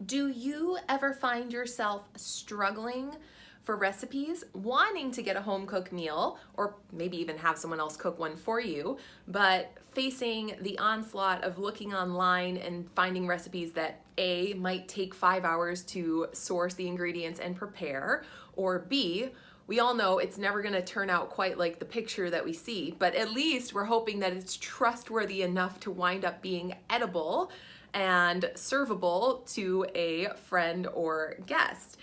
Do you ever find yourself struggling for recipes, wanting to get a home cooked meal, or maybe even have someone else cook one for you, but facing the onslaught of looking online and finding recipes that A, might take 5 hours to source the ingredients and prepare, or B, we all know it's never going to turn out quite like the picture that we see, but at least we're hoping that it's trustworthy enough to wind up being edible and servable to a friend or guest.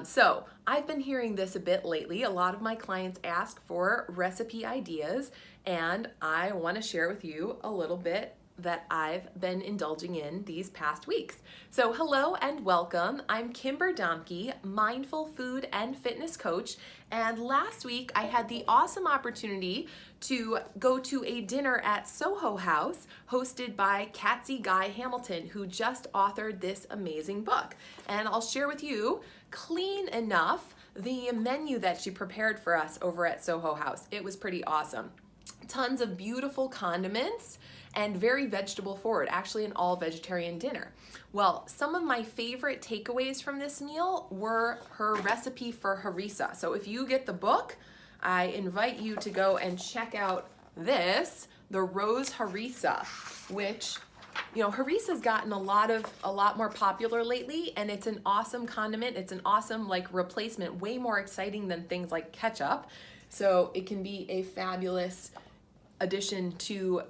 So I've been hearing this a bit lately. A lot of my clients ask for recipe ideas, and I want to share with you a little bit that I've been indulging in these past weeks. So hello and welcome. I'm Kimber Domke, mindful food and fitness coach, and last week I had the awesome opportunity to go to a dinner at Soho House hosted by Katzie Guy-Hamilton, who just authored this amazing book. And I'll share with you, clean enough, the menu that she prepared for us over at Soho House. It was pretty awesome. Tons of beautiful condiments and very vegetable forward, actually an all vegetarian dinner. Well, some of my favorite takeaways from this meal were her recipe for harissa. So if you get the book, I invite you to go and check out this, the rose harissa, which, you know, harissa's gotten a lot more popular lately, and it's an awesome condiment. It's an awesome replacement, way more exciting than things like ketchup. So it can be a fabulous addition to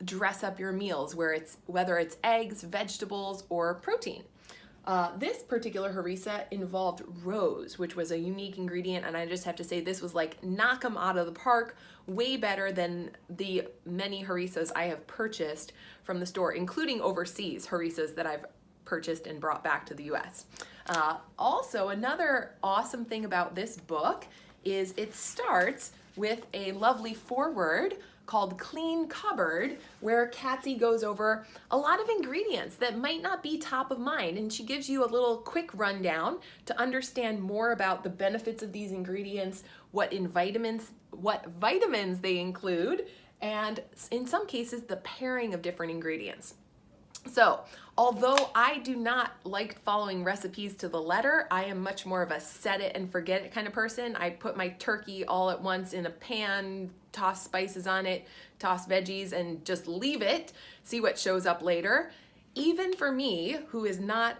dress up your meals, whether it's eggs, vegetables, or protein. This particular harissa involved rose, which was a unique ingredient, and I just have to say this was like knock 'em out of the park, way better than the many harissas I have purchased from the store, including overseas harissas that I've purchased and brought back to the US. Also, another awesome thing about this book is it starts with a lovely foreword called Clean Cupboard, where Katzie goes over a lot of ingredients that might not be top of mind, and she gives you a little quick rundown to understand more about the benefits of these ingredients, what vitamins they include, and in some cases the pairing of different ingredients. So, although I do not like following recipes to the letter, I am much more of a set it and forget it kind of person. I put my turkey all at once in a pan, toss spices on it, toss veggies, and just leave it, see what shows up later. Even for me, who is not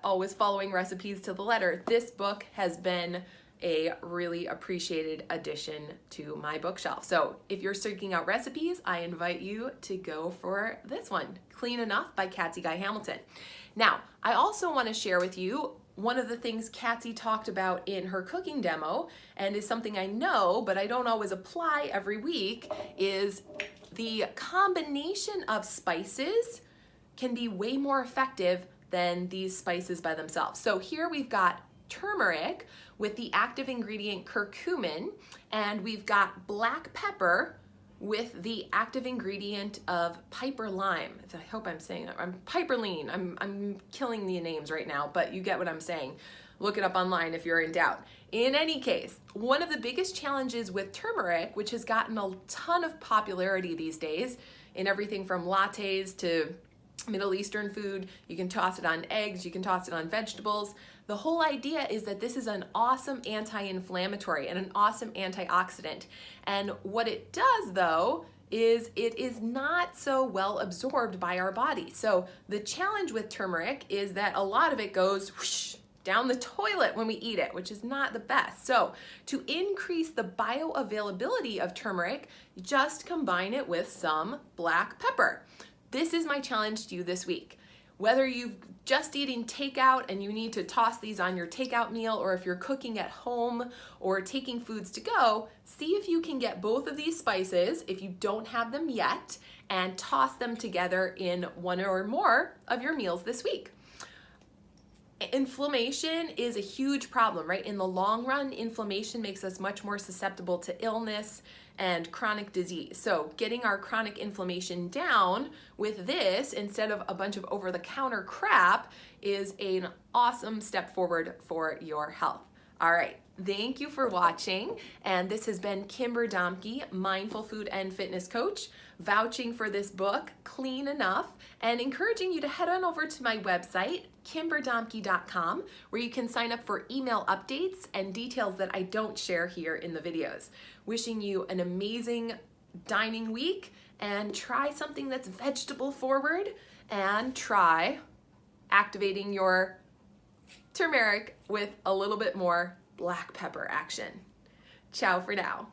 always following recipes to the letter, this book has been a really appreciated addition to my bookshelf. So if you're seeking out recipes, I invite you to go for this one, Clean Enough by Katzie Guy-Hamilton. Now, I also want to share with you one of the things Katzie talked about in her cooking demo, and is something I know, but I don't always apply every week, is the combination of spices can be way more effective than these spices by themselves. So here we've got turmeric with the active ingredient curcumin, and we've got black pepper with the active ingredient of piper lime. I hope I'm saying that. I'm piperline. I'm killing the names right now, but you get what I'm saying. Look it up online if you're in doubt. In any case, one of the biggest challenges with turmeric, which has gotten a ton of popularity these days in everything from lattes to Middle Eastern food, you can toss it on eggs, you can toss it on vegetables. The whole idea is that this is an awesome anti-inflammatory and an awesome antioxidant. And what it does, though, is it is not so well absorbed by our body. So the challenge with turmeric is that a lot of it goes whoosh, down the toilet when we eat it, which is not the best. So to increase the bioavailability of turmeric, just combine it with some black pepper. This is my challenge to you this week. Whether you've just eating takeout and you need to toss these on your takeout meal, or if you're cooking at home or taking foods to go, see if you can get both of these spices, if you don't have them yet, and toss them together in one or more of your meals this week. Inflammation is a huge problem, right? In the long run, inflammation makes us much more susceptible to illness and chronic disease. So getting our chronic inflammation down with this instead of a bunch of over-the-counter crap is an awesome step forward for your health. All right, thank you for watching. And this has been Kimber Domke, Mindful Food and Fitness Coach, vouching for this book, Clean Enough, and encouraging you to head on over to my website, kimberdomke.com, where you can sign up for email updates and details that I don't share here in the videos. Wishing you an amazing dining week, and try something that's vegetable forward, and try activating your turmeric with a little bit more black pepper action. Ciao for now.